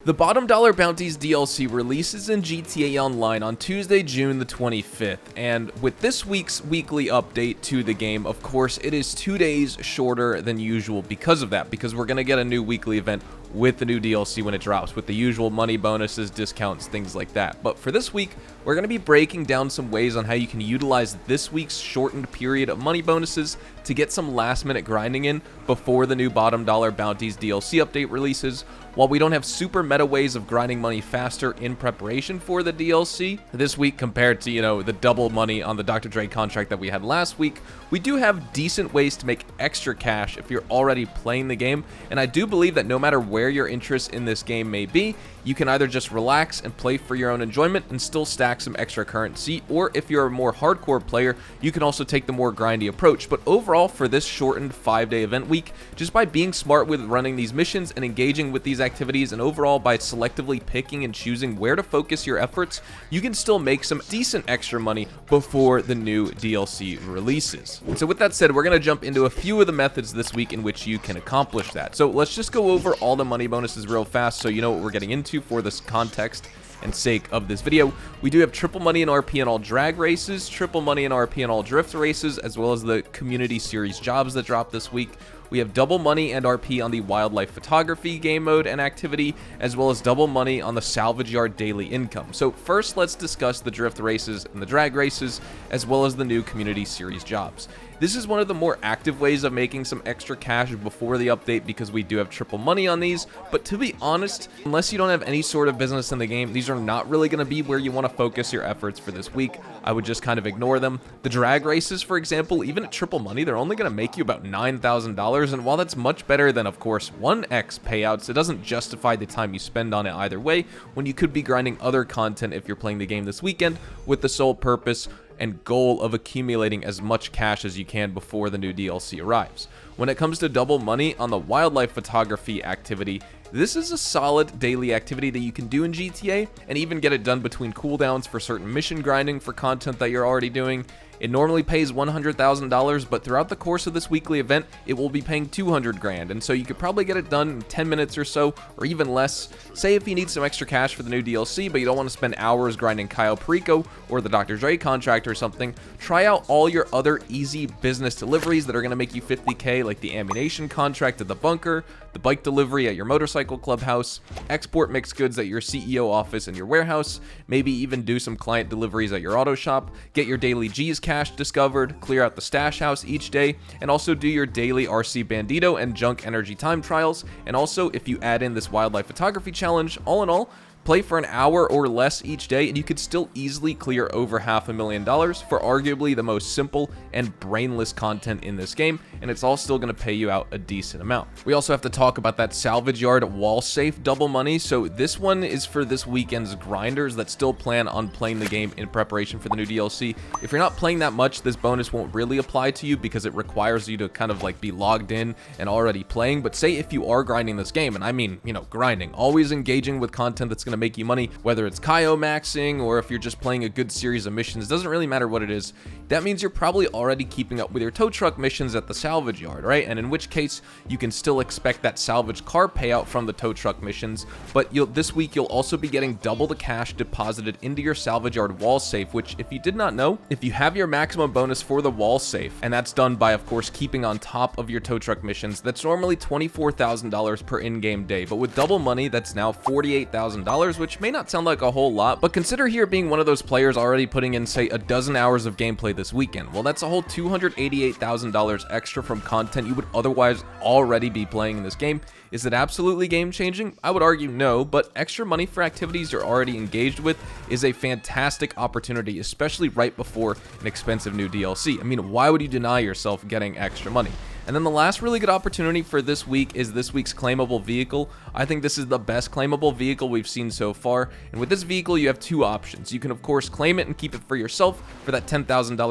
The Bottom Dollar Bounties DLC releases in GTA Online on Tuesday, June the 25th, and with this week's weekly update to the game, of course, it is 2 days shorter than usual because of that, because we're going to get a new weekly event with the new DLC when it drops, with the usual money bonuses, discounts, things like that. But for this week, we're going to be breaking down some ways on how you can utilize this week's shortened period of money bonuses to get some last-minute grinding in before the new Bottom Dollar Bounties DLC update releases. While we don't have super meta ways of grinding money faster in preparation for the DLC this week compared to, the double money on the Dr. Dre contract that we had last week, we do have decent ways to make extra cash if you're already playing the game, and I do believe that no matter where your interest in this game may be, you can either just relax and play for your own enjoyment and still stack some extra currency, or if you're a more hardcore player, you can also take the more grindy approach. But overall, for this shortened 5-day event week, just by being smart with running these missions and engaging with these activities, and overall by selectively picking and choosing where to focus your efforts, you can still make some decent extra money before the new DLC releases. So with that said, we're going to jump into a few of the methods this week in which you can accomplish that. So let's just go over all the money bonuses real fast so you know what we're getting into for this context and sake of this video. We do have triple money in RP in all drag races, triple money in RP in all drift races, as well as the community series jobs that drop this week. We have double money and RP on the wildlife photography game mode and activity, as well as double money on the salvage yard daily income. So first, let's discuss the drift races and the drag races, as well as the new community series jobs. This is one of the more active ways of making some extra cash before the update because we do have triple money on these, but to be honest, unless you don't have any sort of business in the game, these are not really going to be where you want to focus your efforts for this week. I would just kind of ignore them. The drag races, for example, even at triple money, they're only going to make you about $9,000, and while that's much better than, of course, 1x payouts, it doesn't justify the time you spend on it either way, when you could be grinding other content if you're playing the game this weekend with the sole purpose and goal of accumulating as much cash as you can before the new DLC arrives. When it comes to double money on the wildlife photography activity, this is a solid daily activity that you can do in GTA and even get it done between cooldowns for certain mission grinding for content that you're already doing. It normally pays $100,000, but throughout the course of this weekly event, it will be paying $200,000, and so you could probably get it done in 10 minutes or so, or even less. Say if you need some extra cash for the new DLC, but you don't want to spend hours grinding Kyle Perico or the Dr. Dre contract or something, try out all your other easy business deliveries that are going to make you $50K, like the ammunition contract at the bunker, the bike delivery at your motorcycle clubhouse, export mixed goods at your CEO office and your warehouse, maybe even do some client deliveries at your auto shop, get your daily G's cash discovered, clear out the stash house each day, and also do your daily RC Bandito and Junk Energy time trials. And also, if you add in this wildlife photography challenge, all in all, play for an hour or less each day, and you could still easily clear over $500,000 for arguably the most simple and brainless content in this game, and it's all still going to pay you out a decent amount. We also have to talk about that salvage yard wall safe double money. So this one is for this weekend's grinders that still plan on playing the game in preparation for the new DLC. If you're not playing that much, this bonus won't really apply to you because it requires you to kind of like be logged in and already playing. But say if you are grinding this game, and I mean, grinding, always engaging with content that's going to make you money, whether it's Kaio maxing or if you're just playing a good series of missions, doesn't really matter what it is. That means you're probably already keeping up with your tow truck missions at the salvage yard, right? And in which case, you can still expect that salvage car payout from the tow truck missions, but this week you'll also be getting double the cash deposited into your salvage yard wall safe, which, if you did not know, if you have your maximum bonus for the wall safe, and that's done by, of course, keeping on top of your tow truck missions, that's normally $24,000 per in-game day, but with double money, that's now $48,000, which may not sound like a whole lot, but consider here being one of those players already putting in, say, a dozen hours of gameplay this weekend. Well, that's a whole $288,000 extra from content you would otherwise already be playing in this game. Is it absolutely game-changing? I would argue no, but extra money for activities you're already engaged with is a fantastic opportunity, especially right before an expensive new DLC. I mean, why would you deny yourself getting extra money? And then the last really good opportunity for this week is this week's claimable vehicle. I think this is the best claimable vehicle we've seen so far, and with this vehicle you have two options. You can of course claim it and keep it for yourself for that $10,000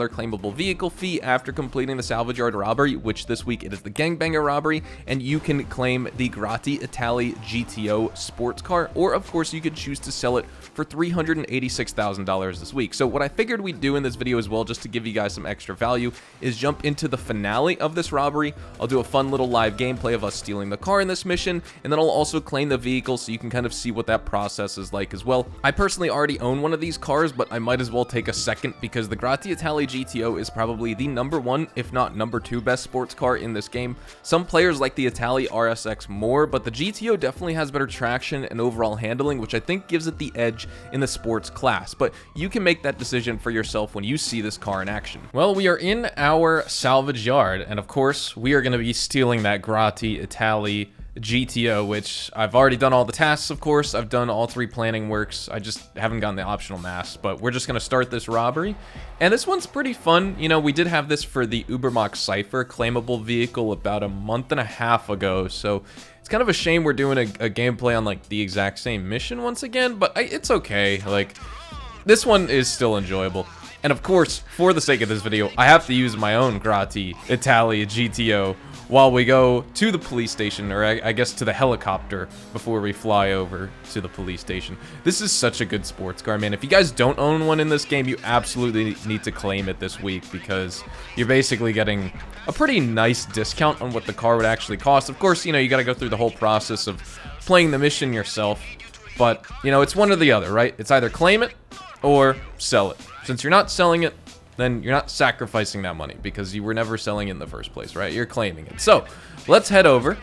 claimable vehicle fee after completing the salvage yard robbery, which this week it is the gangbanger robbery, and you can claim the Grati Italy GTO sports car, or of course you could choose to sell it for $386,000 this week. So what I figured we'd do in this video as well, just to give you guys some extra value, is jump into the finale of this robbery. I'll do a fun little live gameplay of us stealing the car in this mission, and then I'll also also claim the vehicle so you can kind of see what that process is like as well. I personally already own one of these cars, but I might as well take a second because the Grotti Italia GTO is probably the #1, if not #2 best sports car in this game. Some players like the Italia RSX more, but the GTO definitely has better traction and overall handling, which I think gives it the edge in the sports class. But you can make that decision for yourself when you see this car in action. Well, we are in our salvage yard, and of course, we are going to be stealing that Grotti Italia GTO, which I've already done all the tasks, of course. I've done all 3 planning works. I just haven't gotten the optional mask, but we're just going to start this robbery. And this one's pretty fun. You know, we did have this for the Ubermacht Cypher claimable vehicle about a month and a half ago, so it's kind of a shame we're doing a gameplay on, like, the exact same mission once again, but it's okay. Like, this one is still enjoyable. And of course, for the sake of this video, I have to use my own Grotti Italia GTO while we go to the police station, or I guess to the helicopter before we fly over to the police station. This is such a good sports car, man. If you guys don't own one in this game, you absolutely need to claim it this week because you're basically getting a pretty nice discount on what the car would actually cost. Of course, you know, you got to go through the whole process of playing the mission yourself, but, you know, it's one or the other, right? It's either claim it or sell it. Since you're not selling it, then you're not sacrificing that money because you were never selling it in the first place, right? You're claiming it. So let's head over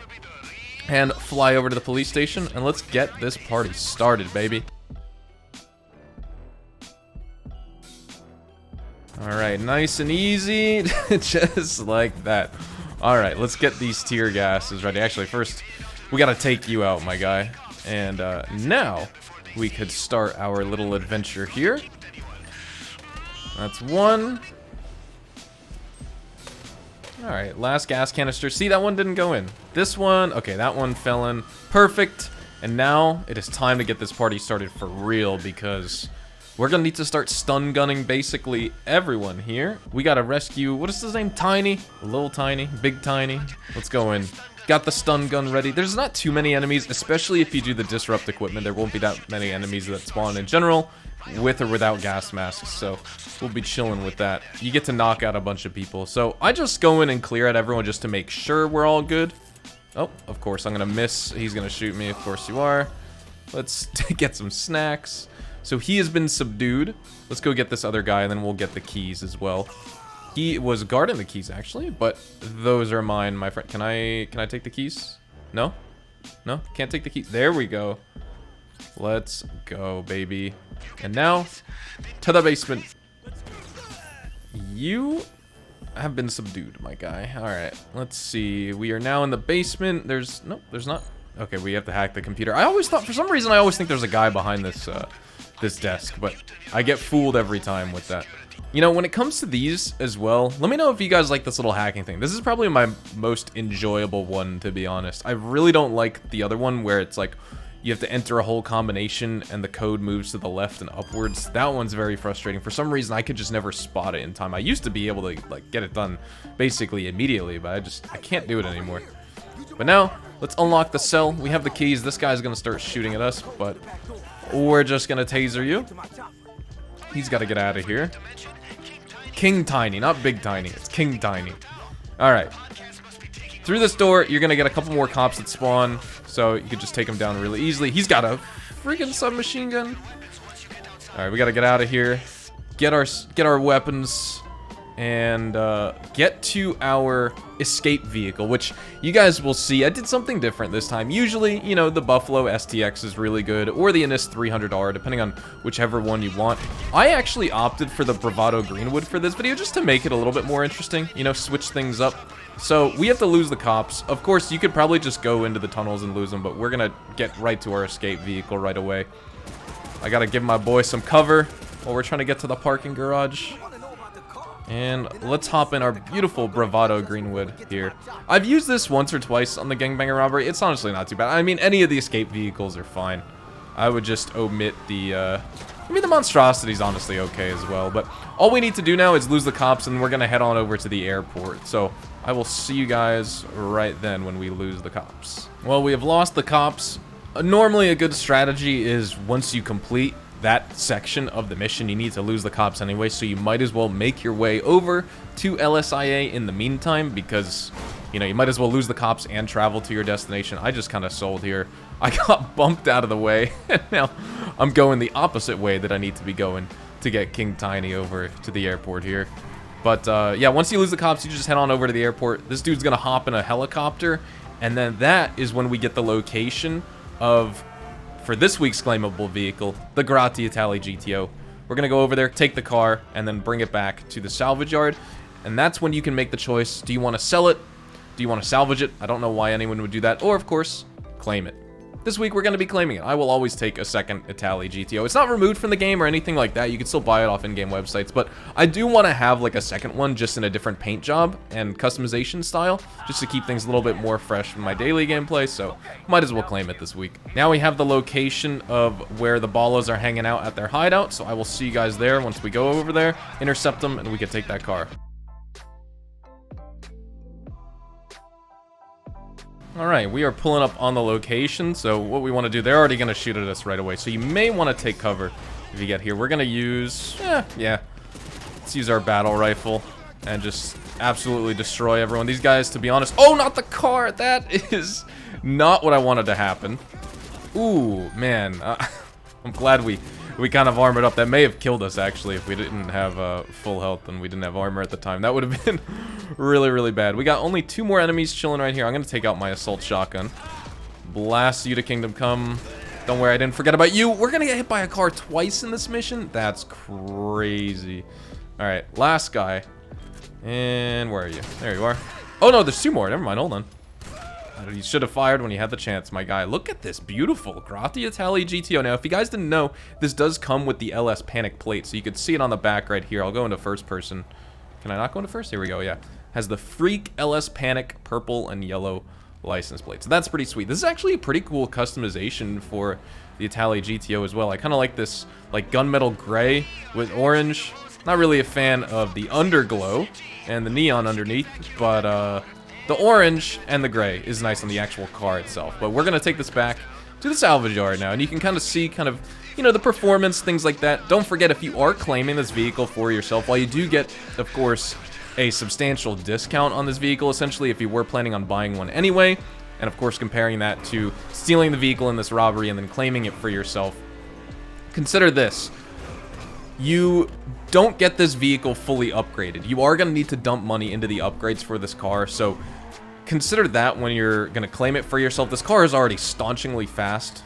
and fly over to the police station and let's get this party started, baby. All right, nice and easy, just like that. All right, let's get these tear gases ready. Actually, first, we got to take you out, my guy. And now we could start our little adventure here. That's one. Alright, last gas canister. See, that one didn't go in. This one, okay, that one fell in. Perfect. And now it is time to get this party started for real because we're gonna need to start stun gunning basically everyone here. We gotta rescue, what is his name? Tiny? Little Tiny? Big Tiny? Let's go in. Got the stun gun ready. There's not too many enemies, especially if you do the disrupt equipment. There won't be that many enemies that spawn in general, with or without gas masks, so we'll be chilling with that. You get to knock out a bunch of people. So I just go in and clear out everyone just to make sure we're all good. Oh, of course, I'm gonna miss. He's gonna shoot me, of course you are. Let's get some snacks. So he has been subdued. Let's go get this other guy, and then we'll get the keys as well. He was guarding the keys, actually, but those are mine, my friend. Can I take the keys? No? No? Can't take the keys. There we go. Let's go, baby. And now, to the basement. You have been subdued, my guy. Alright, let's see. We are now in the basement. Nope, there's not. Okay, we have to hack the computer. I always thought, for some reason, I always think there's a guy behind this, this desk, but I get fooled every time with that. You know, when it comes to these as well, let me know if you guys like this little hacking thing. This is probably my most enjoyable one, to be honest. I really don't like the other one where it's like you have to enter a whole combination and the code moves to the left and upwards. That one's very frustrating. For some reason, I could just never spot it in time. I used to be able to like get it done basically immediately, but I can't do it anymore. But now, let's unlock the cell. We have the keys. This guy's gonna start shooting at us, but we're just gonna taser you. He's gotta get out of here. King Tiny, not Big Tiny. It's King Tiny. Alright. Through this door, you're gonna get a couple more cops that spawn, so you can just take him down really easily. He's got a freaking submachine gun. Alright, we gotta get out of here. Get our weapons. And get to our escape vehicle, which you guys will see. I did something different this time. Usually, you know, the Buffalo STX is really good, or the Innis 300R, depending on whichever one you want. I actually opted for the Bravado Greenwood for this video, just to make it a little bit more interesting, you know, switch things up. So, we have to lose the cops. Of course, you could probably just go into the tunnels and lose them, but we're gonna get right to our escape vehicle right away. I gotta give my boy some cover while we're trying to get to the parking garage. And let's hop in our beautiful Bravado Greenwood here. I've used this once or twice on the gangbanger robbery. It's honestly not too bad. I mean, any of the escape vehicles are fine. I would just omit the, I mean, the monstrosity's honestly okay as well. But all we need to do now is lose the cops, and we're going to head on over to the airport. So I will see you guys right then when we lose the cops. Well, we have lost the cops. Normally, a good strategy is once you complete that section of the mission, you need to lose the cops anyway, so you might as well make your way over to LSIA in the meantime, because, you know, you might as well lose the cops and travel to your destination. I just kind of sold here. I got bumped out of the way, and now I'm going the opposite way that I need to be going to get King Tiny over to the airport here. But, yeah, once you lose the cops, you just head on over to the airport. This dude's gonna hop in a helicopter, and then that is when we get the location of, for this week's claimable vehicle, the Grotti Italy GTO. We're gonna go over there, take the car, and then bring it back to the salvage yard. And that's when you can make the choice. Do you want to sell it? Do you want to salvage it? I don't know why anyone would do that. Or, of course, claim it. This week, we're going to be claiming it. I will always take a second Italy GTO. It's not removed from the game or anything like that. You can still buy it off in-game websites. But I do want to have, like, a second one just in a different paint job and customization style, just to keep things a little bit more fresh in my daily gameplay. So, might as well claim it this week. Now we have the location of where the Ballas are hanging out at their hideout. So I will see you guys there once we go over there, intercept them, and we can take that car. Alright, we are pulling up on the location, so what we want to do, they're already going to shoot at us right away, so you may want to take cover if you get here. We're going to use, let's use our battle rifle and just absolutely destroy everyone. These guys, to be honest, oh, not the car! That is not what I wanted to happen. Ooh, man, I'm glad we kind of armored up. That may have killed us, actually, if we didn't have full health and we didn't have armor at the time. That would have been really, really bad. We got only 2 more enemies chilling right here. I'm going to take out my assault shotgun. Blast you to Kingdom Come. Don't worry, I didn't forget about you. We're going to get hit by a car twice in this mission. That's crazy. All right, last guy. And where are you? There you are. Oh, no, there's 2 more. Never mind, hold on. You should have fired when you had the chance, my guy. Look at this beautiful Grotti Italy GTO. Now, if you guys didn't know, this does come with the LS Panic plate, so you could see it on the back right here. I'll go into first person. Can I not go into first? Here we go, yeah. Has the Freak LS Panic purple and yellow license plate. So that's pretty sweet. This is actually a pretty cool customization for the Italy GTO as well. I kind of like this, like, gunmetal gray with orange. Not really a fan of the underglow and the neon underneath, but, the orange and the gray is nice on the actual car itself. But we're going to take this back to the salvage yard now. And you can kind of see you know, the performance, things like that. Don't forget, if you are claiming this vehicle for yourself, while you do get, of course, a substantial discount on this vehicle, essentially, if you were planning on buying one anyway, and of course comparing that to stealing the vehicle in this robbery and then claiming it for yourself, consider this. You don't get this vehicle fully upgraded. You are going to need to dump money into the upgrades for this car, so consider that when you're going to claim it for yourself. This car is already staunchingly fast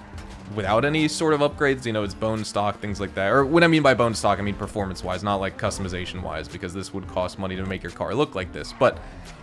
without any sort of upgrades. You know, it's bone stock, things like that. Or what I mean by bone stock, I mean performance-wise, not like customization-wise, because this would cost money to make your car look like this. But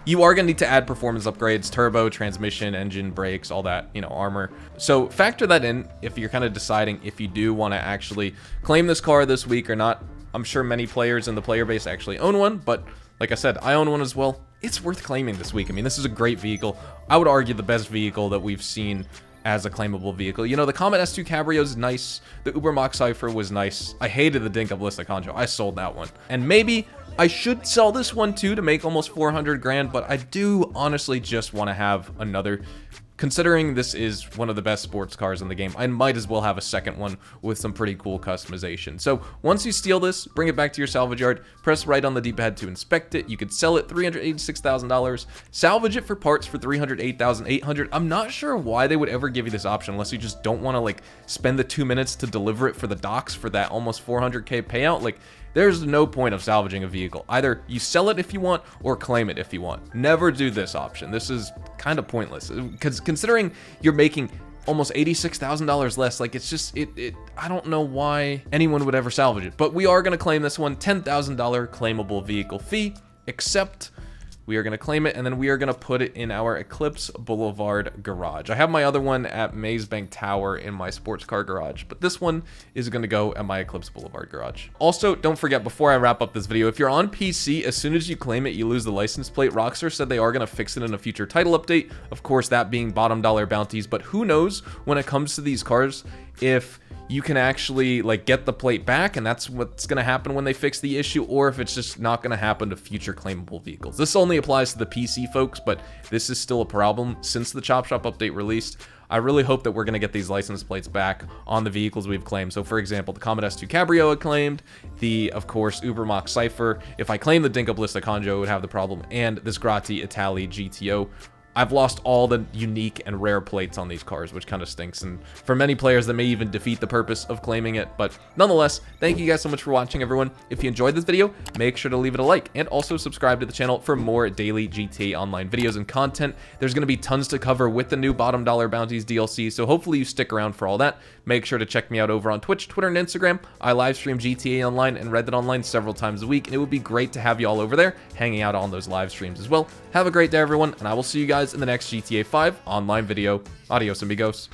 you are going to need to add performance upgrades, turbo, transmission, engine, brakes, all that, you know, armor. So factor that in if you're kind of deciding if you do want to actually claim this car this week or not. I'm sure many players in the player base actually own one, but like I said, I own one as well. It's worth claiming this week. I mean, this is a great vehicle. I would argue the best vehicle that we've seen as a claimable vehicle. You know, the Comet S2 Cabrio is nice. The Ubermacht Cypher was nice. I hated the Dinka Ballista Conjo. I sold that one. And maybe I should sell this one too to make almost 400 grand, but I do honestly just want to have another. Considering this is one of the best sports cars in the game, I might as well have a second one with some pretty cool customization. So once you steal this, bring it back to your salvage yard, press right on the D-pad to inspect it. You could sell it $386,000, salvage it for parts for $308,800. I'm not sure why they would ever give you this option unless you just don't want to like spend the 2 minutes to deliver it for the docks for that almost 400K payout. Like, there's no point of salvaging a vehicle. Either you sell it if you want or claim it if you want. Never do this option. This is kind of pointless because considering you're making almost $86,000 less, like it's just, I don't know why anyone would ever salvage it. But we are going to claim this one, $10,000 claimable vehicle fee, except we are going to claim it, and then we are going to put it in our Eclipse Boulevard garage. I have my other one at Mazebank Tower in my sports car garage, but this one is going to go at my Eclipse Boulevard garage. Also, don't forget, before I wrap up this video, if you're on PC, as soon as you claim it, you lose the license plate. Rockstar said they are going to fix it in a future title update. Of course, that being bottom dollar bounties, but who knows when it comes to these cars, if you can actually like get the plate back and that's what's going to happen when they fix the issue, or if it's just not going to happen to future claimable vehicles. This only applies to the PC folks, but this is still a problem since the Chop Shop update released. I really hope that we're going to get these license plates back on the vehicles we've claimed. So for example, the Comet S2 Cabrio I claimed, the, of course, Ubermacht Cypher. If I claim the Dinka Ballista Conjo, it would have the problem, and this Grotti Italy GTO. I've lost all the unique and rare plates on these cars, which kind of stinks, and for many players that may even defeat the purpose of claiming it. But nonetheless, thank you guys so much for watching, everyone. If you enjoyed this video, make sure to leave it a like, and also subscribe to the channel for more daily GTA Online videos and content. There's going to be tons to cover with the new bottom dollar bounties DLC, so hopefully you stick around for all that. Make sure to check me out over on Twitch, Twitter, and Instagram. I live stream GTA Online and Reddit Online several times a week, and it would be great to have you all over there hanging out on those live streams as well. Have a great day, everyone, and I will see you guys in the next GTA 5 Online video. Adios, amigos.